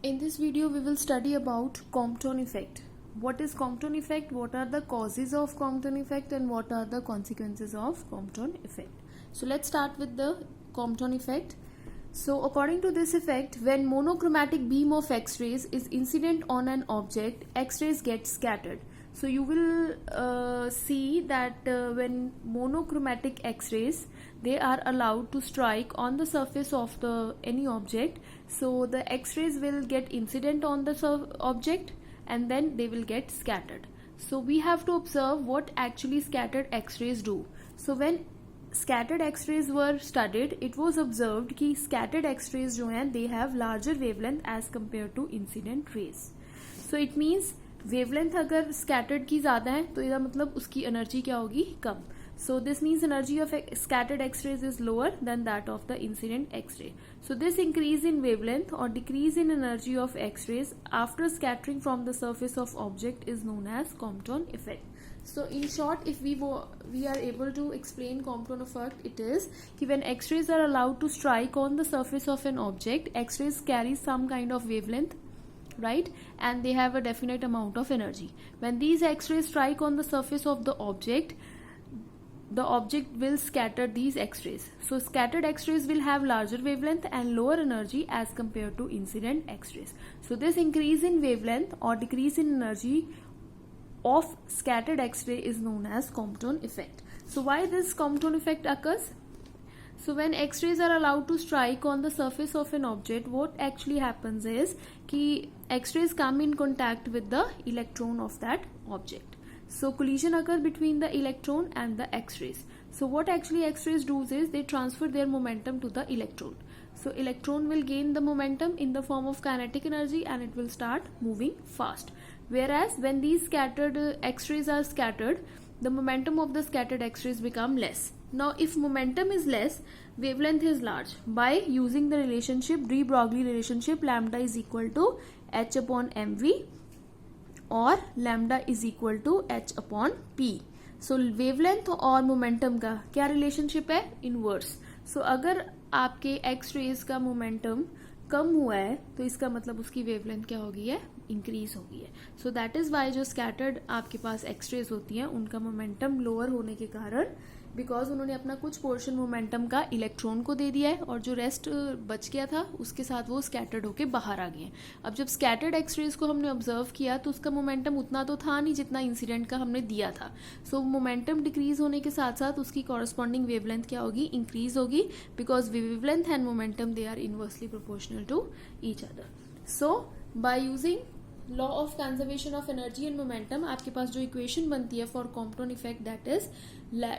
In this video, we will study about Compton effect. What is Compton effect? What are the causes of Compton effect and what are the consequences of Compton effect? So let's start with the Compton effect. So according to this effect, when monochromatic beam of X-rays is incident on an object, X-rays get scattered. So you will see that when monochromatic X-rays, they are allowed to strike on the surface of the any object. So the X-rays will get incident on the object and then they will get scattered. So we have to observe what actually scattered X-rays do. So when scattered X-rays were studied, it was observed कि scattered X-rays जो हैं they have larger wavelength as compared to incident rays. So it means wavelength अगर scattered की ज़्यादा है तो इसका मतलब उसकी एनर्जी क्या होगी, कम. So this means energy of scattered X-rays is lower than that of the incident X-ray. So this increase in wavelength or decrease in energy of X-rays after scattering from the surface of object is known as Compton effect. So in short, if we are able to explain Compton effect, it is कि when X-rays are allowed to strike on the surface of an object, X-rays carry some kind of wavelength, right, and they have a definite amount of energy. When these X-rays strike on the surface of the object will scatter these X-rays. So scattered X-rays will have larger wavelength and lower energy as compared to incident X-rays. So this increase in wavelength or decrease in energy of scattered X-ray is known as Compton effect. So why this Compton effect occurs? So when X-rays are allowed to strike on the surface of an object, what actually happens is कि X-rays come in contact with the electron of that object. So collision occurs between the electron and the X-rays. So what actually X-rays do is they transfer their momentum to the electron. So electron will gain the momentum in the form of kinetic energy and it will start moving fast. Whereas when these scattered X-rays are scattered, the momentum of the scattered X-rays become less. Now if momentum is less, wavelength is large. By using the relationship, de Broglie relationship, lambda is equal to h upon mv और lambda is equal to h upon p. So wavelength और momentum का क्या relationship है? Inverse. So अगर आपके X-rays का momentum कम हुआ है तो इसका मतलब उसकी वेवलेंथ क्या होगी है, इंक्रीज होगी है. सो दैट इज वाई जो स्कैटर्ड आपके पास एक्सरेज होती हैं उनका मोमेंटम लोअर होने के कारण, बिकॉज उन्होंने अपना कुछ पोर्शन मोमेंटम का इलेक्ट्रॉन को दे दिया है और जो रेस्ट बच गया था उसके साथ वो स्कैटर्ड होके बाहर आ गए हैं. अब जब स्कैटर्ड एक्सरेज को हमने ऑब्जर्व किया तो उसका मोमेंटम उतना तो था नहीं जितना इंसिडेंट का हमने दिया था. सो मोमेंटम डिक्रीज होने के साथ साथ उसकी कॉरस्पॉन्डिंग वेवलेंथ क्या होगी, इंक्रीज होगी, because wavelength and momentum they are inversely proportional to each other. So by using law of conservation of energy and momentum आपके पास जो इक्वेशन बनती है for Compton effect, that is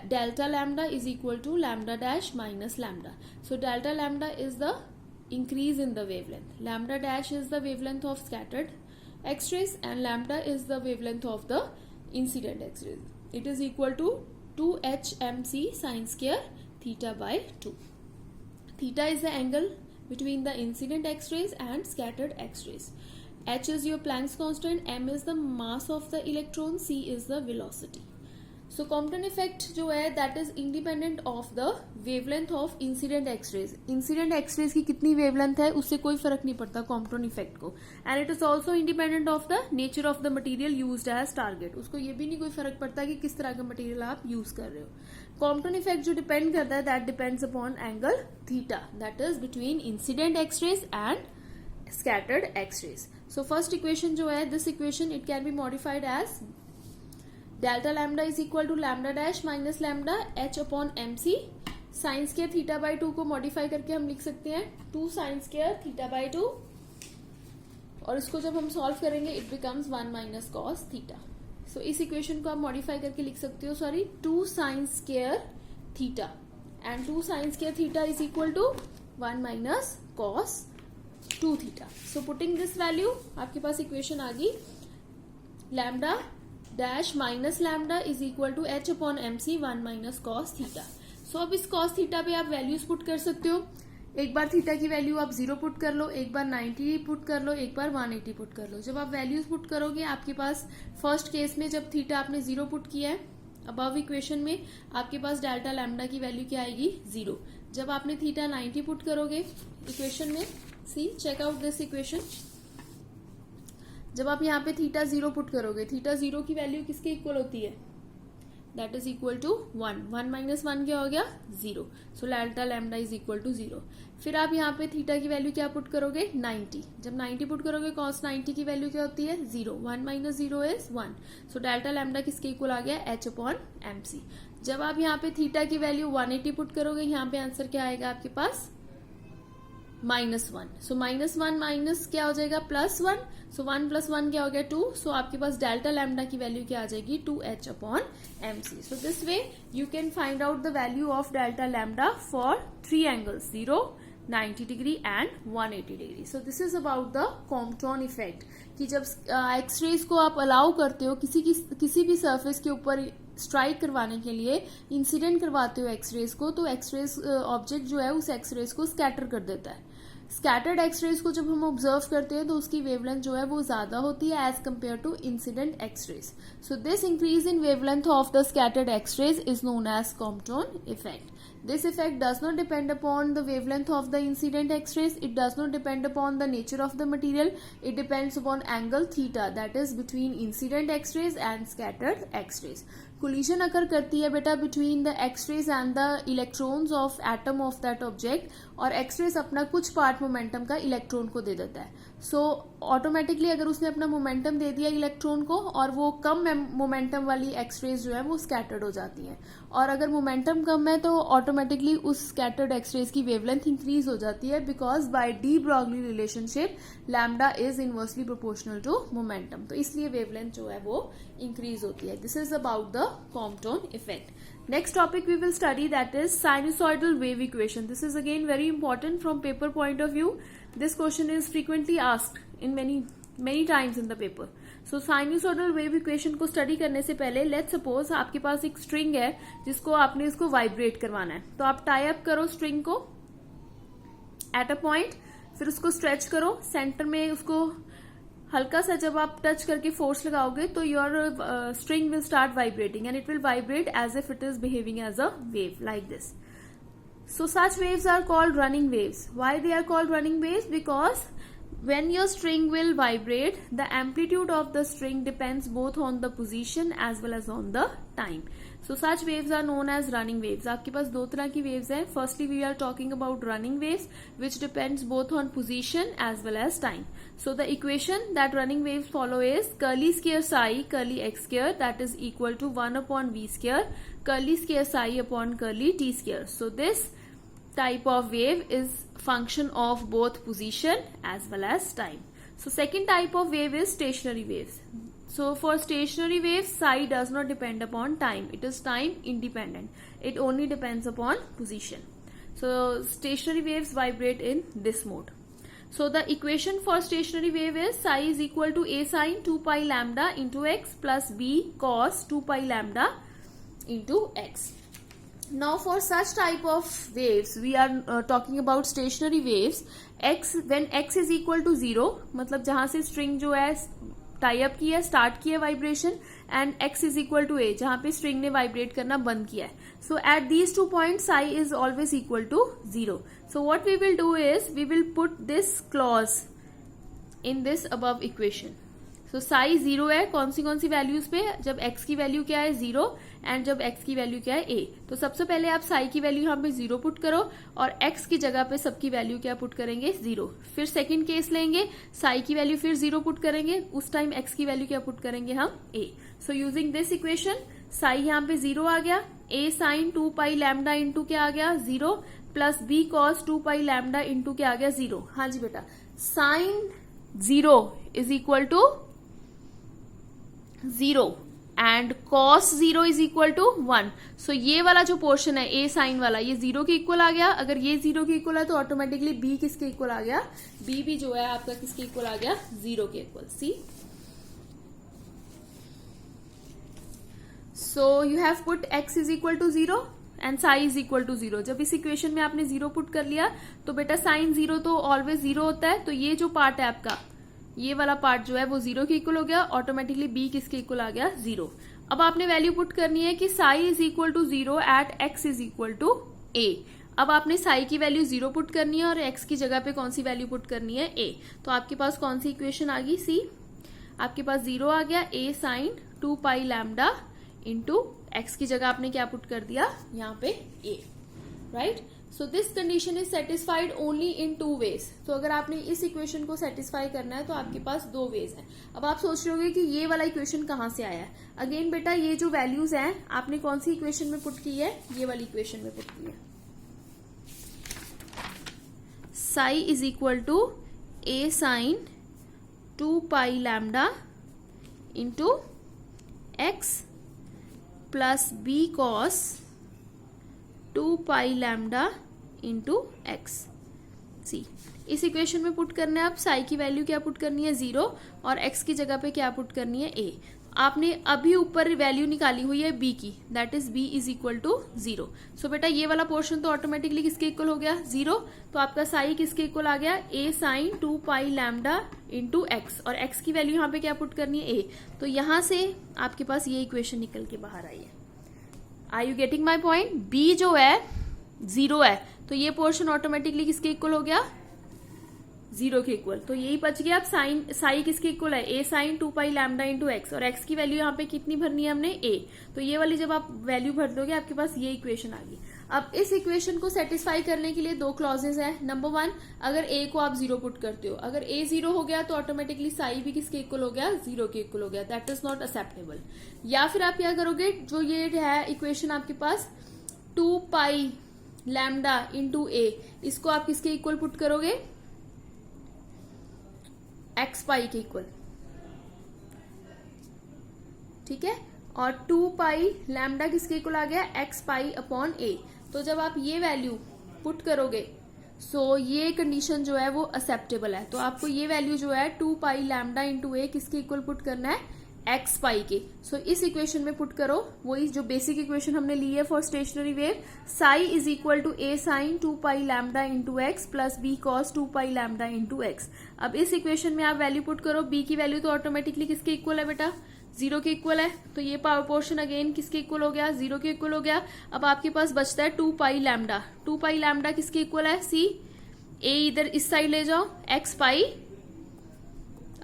delta lambda is equal to lambda dash minus lambda. So delta lambda is the increase in the wavelength, lambda dash is the wavelength of scattered X-rays and lambda is the wavelength of the incident X-rays. It is equal to 2hmc sin square theta by 2. Theta is the angle between the incident X-rays and scattered X-rays. H is your Planck's constant, m is the mass of the electron, c is the velocity. So Compton effect जो है that is independent of the wavelength of incident X-rays. Incident X-rays की कितनी wavelength है उससे कोई फर्क नहीं पड़ता Compton effect को. And it is also independent of the nature of the material used as target. उसको ये भी नहीं कोई फर्क पड़ता कि किस तरह का material आप use कर रहे हो. Compton effect जो depend करता है that depends upon angle theta, that is between incident X-rays and scattered X-rays. So first equation जो है, this equation it can be modified as delta lambda is equal to lambda dash minus lambda h upon M c sine square theta by 2 को modify करके हम लिख सकते हैं 2 sine square theta by 2 और इसको जब हम सॉल्व करेंगे it becomes 1 minus cos theta. So इस इक्वेशन को आप मॉडिफाई करके लिख सकते हो 2 sine square theta and 2 sine square theta is equal to 1 minus cos 2 theta. So putting this value आपके पास इक्वेशन आ गई lambda dash minus lambda is equal to H upon M C 1 minus cos theta. So अब इस cos theta पे आप values put कर सकते हो. एक बार थीटा की वैल्यू आप 0 पुट कर लो, एक बार 90 पुट कर लो, एक बार 180 पुट कर लो. जब आप वैल्यूज पुट करोगे आपके पास फर्स्ट केस में जब थीटा आपने 0 पुट किया है अबव इक्वेशन में आपके पास डेल्टा लैम्डा की वैल्यू क्या आएगी, 0. जब आपने थीटा 90 पुट करोगे इक्वेशन में, सी चेक आउट दिस इक्वेशन, जब आप यहाँ पे थीटा 0 पुट करोगे, थीटा 0 की वैल्यू किसके इक्वल होती है, दैट इज इक्वल टू 1. 1 माइनस 1 क्या हो गया, 0. So delta lambda is equal to 0. फिर आप यहाँ पे थीटा की वैल्यू क्या पुट करोगे, 90. जब 90 पुट करोगे कॉस 90 की वैल्यू क्या होती है, 0. 1 minus 0 is 1. So delta lambda किसके इक्वल आ गया, h अपॉन mc. जब आप यहाँ पे थीटा की वैल्यू 180 पुट करोगे, यहाँ पे आंसर क्या आएगा आपके पास, -1. सो -1 माइनस क्या हो जाएगा, +1. सो 1 + 1 क्या हो गया, 2. सो आपके पास डेल्टा लैम्डा की वैल्यू क्या आ जाएगी, 2h upon mc. So this way you can find out the value of delta lambda for 3 angles, 0, 90 degree and 180 degree. So this is about the Compton effect, कि जब एक्सरेज को आप allow करते हो किसी भी सरफेस के ऊपर स्ट्राइक करवाने के लिए, इंसिडेंट करवाते हो एक्सरेज को, तो एक्सरेज ऑब्जेक्ट जो है उस एक्सरेज को स्कैटर कर देता है. स्कैटर्ड एक्सरेज को जब हम ऑब्जर्व करते हैं तो उसकी वेवलेंथ जो है वो ज्यादा होती है as compare to incident X-rays. So this increase in wavelength of the scattered X-rays is known as Compton effect. This effect does not depend upon the wavelength of the incident X-rays. It does not depend upon the nature of the material. It depends upon angle theta, that is between incident X-rays and scattered X-rays. Collision occur करती है बेटा between the X-rays and the electrons of atom of that object, और X-rays अपना कुछ part momentum का electron को दे देता है. सो ऑटोमेटिकली अगर उसने अपना मोमेंटम दे दिया इलेक्ट्रॉन को, और वो कम मोमेंटम वाली एक्सरेज जो है वो स्कैटर्ड हो जाती हैं, और अगर मोमेंटम कम है तो ऑटोमेटिकली उस स्कैटर्ड एक्सरेज की वेवलेंथ इंक्रीज हो जाती है, because by de Broglie relationship lambda is inversely proportional to momentum. तो इसलिए वेवलेंथ जो है वो इंक्रीज होती है. This is about the Compton effect. Next topic we will study, that is sinusoidal wave equation. This is again very important from paper point of view. This question is frequently asked in many times in the paper. So sinusoidal wave equation को study करने से पहले let's suppose आपके पास एक string है जिसको आपने इसको vibrate करवाना है. तो आप tie up करो string को at a point, फिर उसको stretch करो, center में उसको हल्का सा जब आप टच करके फोर्स लगाओगे तो your string will start vibrating and it will vibrate as if it is behaving as a wave like this. So such waves are called running waves. Why they are called running waves? Because when your string will vibrate, the amplitude of the string depends both on the position as well as on the time. So such waves are known as running waves. आपके पास दो तरह की waves हैं. Firstly we are talking about running waves which depends both on position as well as time. So the equation that running waves follow is curly square psi curly x square, that is equal to 1 upon v square curly square psi upon curly t square. So this type of wave is function of both position as well as time. So second type of wave is stationary waves. So for stationary waves, psi does not depend upon time. It is time independent. It only depends upon position. So stationary waves vibrate in this mode. So the equation for stationary wave is psi is equal to a sin 2 pi lambda into x plus b cos 2 pi lambda into x. Now for such type of waves we are talking about stationary waves. When x is equal to 0, मतलब जहां से string जो है tie up की है, start की है vibration, and x is equal to a, जहां पे string ने vibrate करना बंद किया है. So at these 2 points psi is always equal to 0. So what we will do is we will put this clause in this above equation. So psi 0 है कौन सी values पे, जब x की वैल्यू क्या है 0 एंड जब x की value क्या है a. तो सबसे पहले आप psi की वैल्यू यहाँ पे 0 पुट करो और x की जगह पे सबकी वैल्यू क्या पुट करेंगे 0. फिर सेकंड केस लेंगे, psi की वैल्यू फिर 0 पुट करेंगे, उस टाइम x की वैल्यू क्या पुट करेंगे हम a. So using this equation psi यहाँ पे 0 आ गया, a sin 2 pi lambda into क्या आ गया 0 plus b cos 2 pi lambda into क्या आ गया 0. हाँ जी बेटा, sin 0 is equal to 0 and cos 0 is equal to 1. So ये वाला जो पोर्शन है a साइन वाला, ये 0 के इक्वल आ गया. अगर ये 0 के इक्वल है तो ऑटोमेटिकली b किसके इक्वल आ गया, b भी जो है आपका किसके इक्वल आ गया 0 के equal. See, so you have put x is equal to 0 and psi is equal to 0. जब इस इक्वेशन में आपने 0 पुट कर लिया तो बेटा साइन 0 तो ऑलवेज 0 होता है, तो ये जो पार्ट है आपका, ये वाला पार्ट जो है वो 0 के इक्वल हो गया, ऑटोमेटिकली b किसके इक्वल आ गया 0. अब आपने वैल्यू पुट करनी है कि psi is equal to 0 at x is equal to a. अब आपने psi की वैल्यू 0 पुट करनी है और x की जगह पे कौन सी वैल्यू पुट करनी है a. तो आपके पास कौन सी इक्वेशन आ गई, सी. आपके पास 0 आ गया, a sine 2 pi lambda into x की जगह आपने क्या पुट कर दिया यहाँ पे a, right. So this condition is satisfied only in 2 ways. तो अगर आपने इस इक्वेशन को सेटिस्फाई करना है तो आपके पास 2 वेज हैं. अब आप सोच रहे होंगे कि ये वाला इक्वेशन कहाँ से आया है. अगेन बेटा ये जो वैल्यूज हैं आपने कौन सी इक्वेशन में पुट की है, ये वाली इक्वेशन में पुट की है. Psi is equal to a sine 2 pi lambda into x plus b cos 2 pi lambda into x. सी इस इक्वेशन में पुट करना है. अब साई की वैल्यू क्या पुट करनी है 0 और x की जगह पे क्या पुट करनी है a. आपने अभी ऊपर वैल्यू निकाली हुई है b की, that is b is equal to 0. So बेटा ये वाला पोर्शन तो ऑटोमेटिकली किसके इक्वल हो गया 0. तो आपका साई किसके इक्वल आ गया a sine 2 pi lambda into x, और x की वैल्यू यहाँ पे क्या पुट करनी है a. तो यहां से आपके पास ये इक्वेशन निकल के बाहर आई है. Are you getting my point. b जो है 0 है तो ये पोर्शन ऑटोमेटिकली किसके इक्वल हो गया 0 के इक्वल. तो यही बच गया. अब साइन साई किसके इक्वल है a sine 2 pi lambda into x, और x की वैल्यू यहाँ पे कितनी भरनी है हमने a. तो ये वाली जब आप वैल्यू भर दोगे आपके पास ये इक्वेशन आ गई. अब इस इक्वेशन को सेटिस्फाई करने के लिए 2 क्लॉजेज है. नंबर 1, अगर a को आप 0 पुट करते हो, अगर a 0 हो गया तो ऑटोमेटिकली साई भी किसके इक्वल हो गया 0 के इक्वल हो गया. That is not acceptable. या फिर आप क्या करोगे, जो ये है इक्वेशन आपके पास 2 पाई लैम्डा इंटू a, इसको आप किसके इक्वल पुट करोगे एक्स पाई के इक्वल. ठीक है. और 2 पाई लैम्डा किसके इक्वल आ गया एक्स पाई अपॉन a. तो जब आप ये वैल्यू पुट करोगे सो ये कंडीशन जो है वो एक्सेप्टेबल है. तो आपको ये वैल्यू जो है 2 पाई लैम्डा इंटू a किसके इक्वल पुट करना है एक्स पाई के. सो इस इक्वेशन में पुट करो वही जो बेसिक इक्वेशन हमने ली है for stationary wave. Psi is equal to a sine 2 pi lambda into x plus b cos 2 pi lambda into x. अब इस इक्वेशन में आप वैल्यू पुट करो. b की वैल्यू तो ऑटोमेटिकली किसके इक्वल है बेटा 0 के इक्वल है. तो ये पावर पोर्शन अगेन किसके इक्वल हो गया 0 के इक्वल हो गया. अब आपके पास बचता है 2 पाई लैम्डा. 2 पाई लैम्डा किसके इक्वल है सी a इधर इस साइड ले जाओ x pi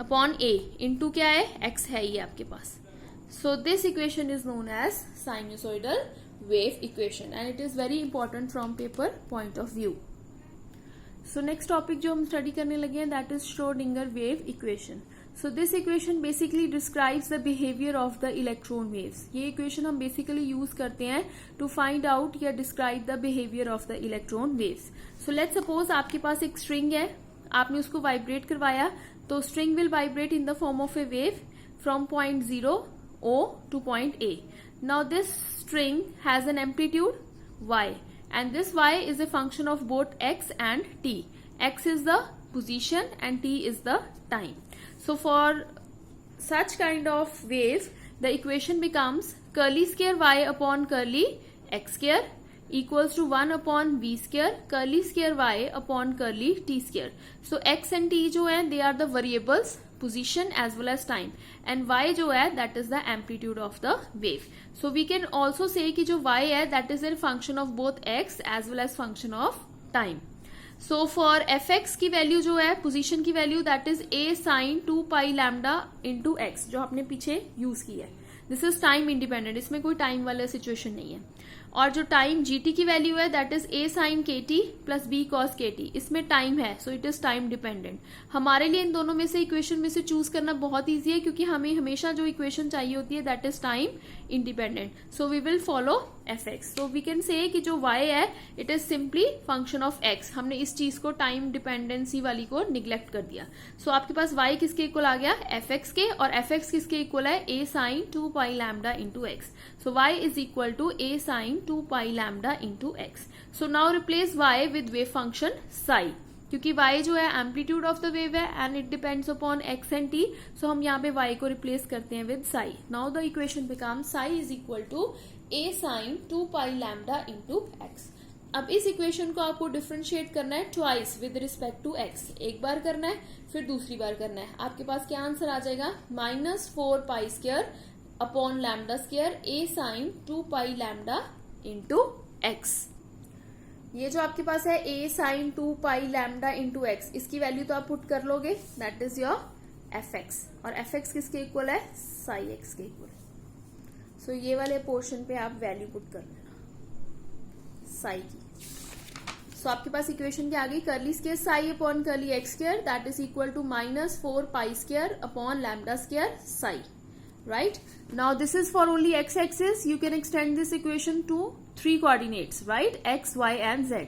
upon a into क्या है x है ये आपके पास. So this equation is known as sinusoidal wave equation and it is very important from paper point of view. So next topic जो हम स्टडी करने लगे हैं that is Schrodinger wave equation. So this equation basically describes the behaviour of the electron waves. ये equation हम basically use करते हैं to find out या describe the behaviour of the electron waves. So let's suppose आपके पास एक string है, आपने उसको वाइब्रेट करवाया. तो string will vibrate in the form of a wave from point 0 O to point A. Now this string has an amplitude y and this y is a function of both x and t. X is the position and t is the time. So for such kind of wave the equation becomes curly square y upon curly x square equals to 1 upon v square curly square y upon curly t square. So x and t जो है they are the variables position as well as time and y जो है that is the amplitude of the wave. So we can also say कि जो y है that is a function of both x as well as function of time. So for fx की value जो है position की value that is a sin 2 pi lambda into x जो आपने पीछे यूज की है. दिस इज टाइम इंडिपेंडेंट, इसमें कोई टाइम वाला सिचुएशन नहीं है. और जो टाइम gt की वैल्यू है that is a sine kt plus b cos kt, इसमें टाइम है so it is time dependent. हमारे लिए इन दोनों में से इक्वेशन में से चूज करना बहुत ईजी है क्योंकि हमें हमेशा जो इक्वेशन चाहिए होती है that is time independent. So we will follow fx. So we can say कि जो y है it is simply function of x. हमने इस चीज को टाइम डिपेंडेंसी वाली को निग्लेक्ट कर दिया. सो आपके पास y किसके इक्वल आ गया fx के, और fx किसके इक्वल है a sine 2 pi lambda into x. So y is equal to a sine 2 pi lambda into x. So now replace y with wave function psi क्योंकि y जो है एम्पलीट्यूड ऑफ द वेव है and it depends upon x and t. So हम यहाँ पे y को replace करते हैं with psi. Now the equation become psi is equal to a sine 2 pi lambda into x. अब इस इक्वेशन को आपको डिफरेंशिएट करना है twice with respect to x. एक बार करना है फिर दूसरी बार करना है. आपके पास क्या आंसर आ जाएगा -4 pi square upon lambda square a sine 2 pi lambda into x. ये जो आपके पास है a sine 2 pi lambda into x, इसकी वैल्यू तो आप पुट कर लोगे that is your f x, और एफ एक्स किसके इक्वल है, साई एक्स के इक्वल। सो ये वाले पोर्शन पे आप वैल्यू पुट कर लेना साई की। सो आपके पास इक्वेशन क्या आ गई, curly square psi upon curly x square that is equal to -4 pi square upon lambda square psi, right? Now this is for only x axis. You can extend this equation to 3 coordinates, right? X, y and z.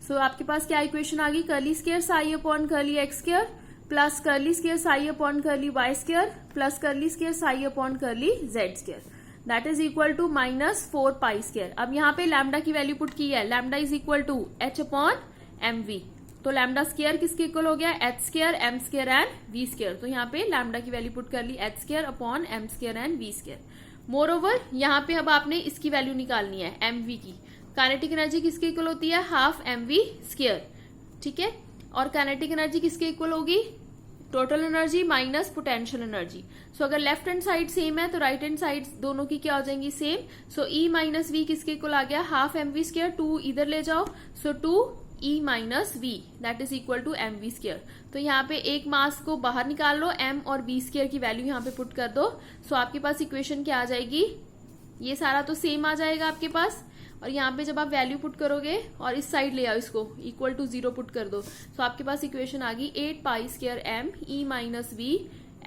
So आपके पास क्या equation आ गई, curly square psi upon curly x square plus curly square psi upon curly Y square plus curly square psi upon curly Z square that is equal to -4 pi square. अब यहाँ पे lambda की value put की है, lambda is equal to h upon m v. तो lambda square किसके इक्वल हो गया, h square m square and we square. तो यहाँ पे लैम्डा की वैल्यू पुट कर ली H square upon M square and we square. Moreover यहाँ पे अब आपने इसकी वैल्यू निकालनी है एम वी की। काइनेटिक एनर्जी किसके इक्वल होती है, हाफ एम वी स्क्वायर, ठीक है। और काइनेटिक एनर्जी किसके इक्वल होगी, total energy minus potential energy. So अगर लेफ्ट हैंड साइड सेम है तो राइट हैंड साइड दोनों की क्या हो जाएंगी, same. So E minus V किसके इक्वल आ गया, हाफ एम वी स्क्वायर, 2 इधर ले जाओ, so 2 E minus V that is equal to M V square. तो यहाँ पे एक मास को बाहर निकाल लो, एम और वी स्क्वायर की वैल्यू यहाँ पे पुट कर दो। सो आपके पास इक्वेशन क्या आ जाएगी, ये सारा तो सेम आ जाएगा आपके पास, और यहाँ पे जब आप वैल्यू पुट करोगे और इस साइड ले आओ, इसको इक्वल टू 0 पुट कर दो। सो आपके पास इक्वेशन आ गई 8 pi square m e minus v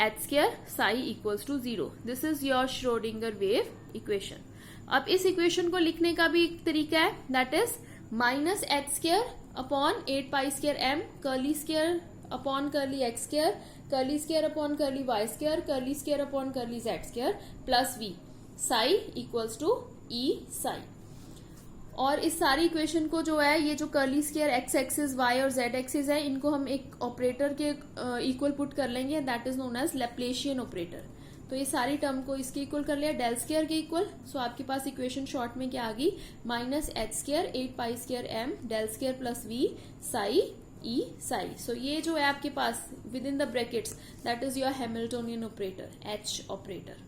h square psi equals to 0। This is your Schrodinger wave equation. अब इस इक्वेशन को लिखने का भी एक तरीका है, that is minus H square upon 8 pi square M curly square upon curly x square curly square upon curly Y square curly square upon curly Z square plus V psi equals to E psi. और इस सारी equation को जो है, ये जो curly square X axis Y और Z axis है, इनको हम एक ऑपरेटर के इक्वल पुट कर लेंगे, that is known as Laplacian operator. तो ये सारी टर्म को इसके इक्वल कर लिया, डेल स्क्वायर के इक्वल। सो आपके पास इक्वेशन शॉर्ट में क्या आ गई, minus H square 8 pi square M del square plus V psi E psi. So ये जो है आपके पास within the brackets that is your Hamiltonian operator, H operator.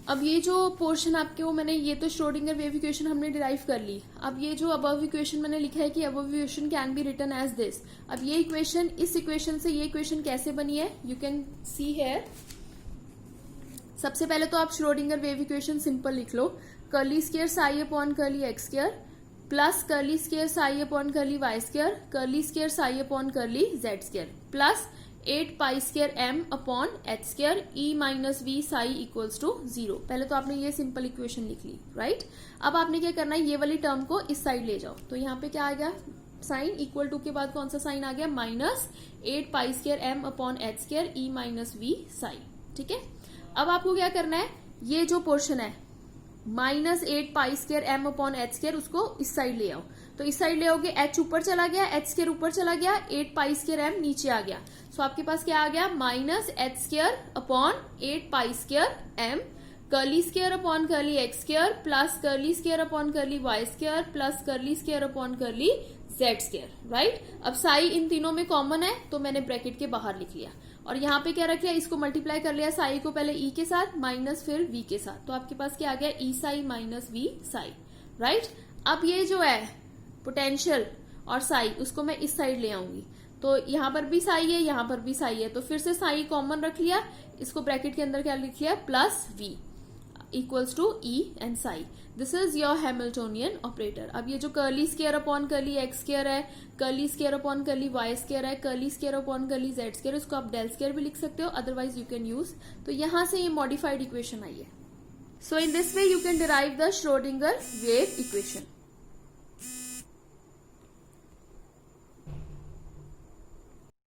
अब ये जो पोर्शन आपके वो मैंने, ये तो श्रोडिंगर वेव इक्वेशन हमने डिराइव कर ली। अब ये जो अबव इक्वेशन मैंने लिखा है कि above equation can be written as this. अब ये इक्वेशन, इस इक्वेशन से ये इक्वेशन कैसे बनी है, यू कैन सी हियर। सबसे पहले तो आप श्रोडिंगर वेव इक्वेशन सिंपल लिख लो, curly square psi upon curly x square plus curly square psi upon curly Y square curly square psi upon curly Z square plus 8 pi square M upon H square E minus we psi equals to 0। पहले तो आपने ये simple equation लिख ली, right. अब आपने क्या करना है, ये वाली टर्म को इस साइड ले जाओ। तो यहाँ पे क्या आ गया, साइन इक्वल टू के बाद कौन सा साइन आ गया, minus 8 pi square M upon H square E minus we psi, ठीक है। अब आपको क्या करना है, ये जो पोर्शन है minus 8 pi square M upon H square, उसको इस साइड ले आओ। तो इस साइड ले आओगे, एच ऊपर चला गया, एच स्क्वायर ऊपर चला गया, 8 पाई स्क्वायर एम नीचे आ गया। सो आपके पास क्या आ गया, minus H square upon 8 pi square M curly square upon curly x square plus curly square upon curly Y square plus curly square upon curly Z square, right. अब psi इन तीनों में common है तो मैंने ब्रैकेट के बाहर लिख लिया, और यहाँ पे क्या रख लिया, इसको मल्टीप्लाई कर लिया, साई को पहले ई के साथ माइनस फिर वी के साथ। तो आपके पास क्या आ गया, E psi minus we psi, right. अब ये जो है पोटेंशियल और साई, उसको मैं इस साइड ले आऊंगी। तो यहाँ पर भी साई है, यहाँ पर भी साई है, तो फिर से साई कॉमन रख लिया, इसको ब्रैकेट के अंदर क्या लिख लिया, plus V equals to E and psi. This is your Hamiltonian operator. अब ये जो curly square upon curly x square है, curly square upon curly Y square है, curly square upon curly Z square, इसको आप डेल स्क्वायर भी लिख सकते हो, अदरवाइज यू कैन यूज। तो यहां से ये मॉडिफाइड इक्वेशन आई है। So in this way you can derive the Schrodinger wave equation.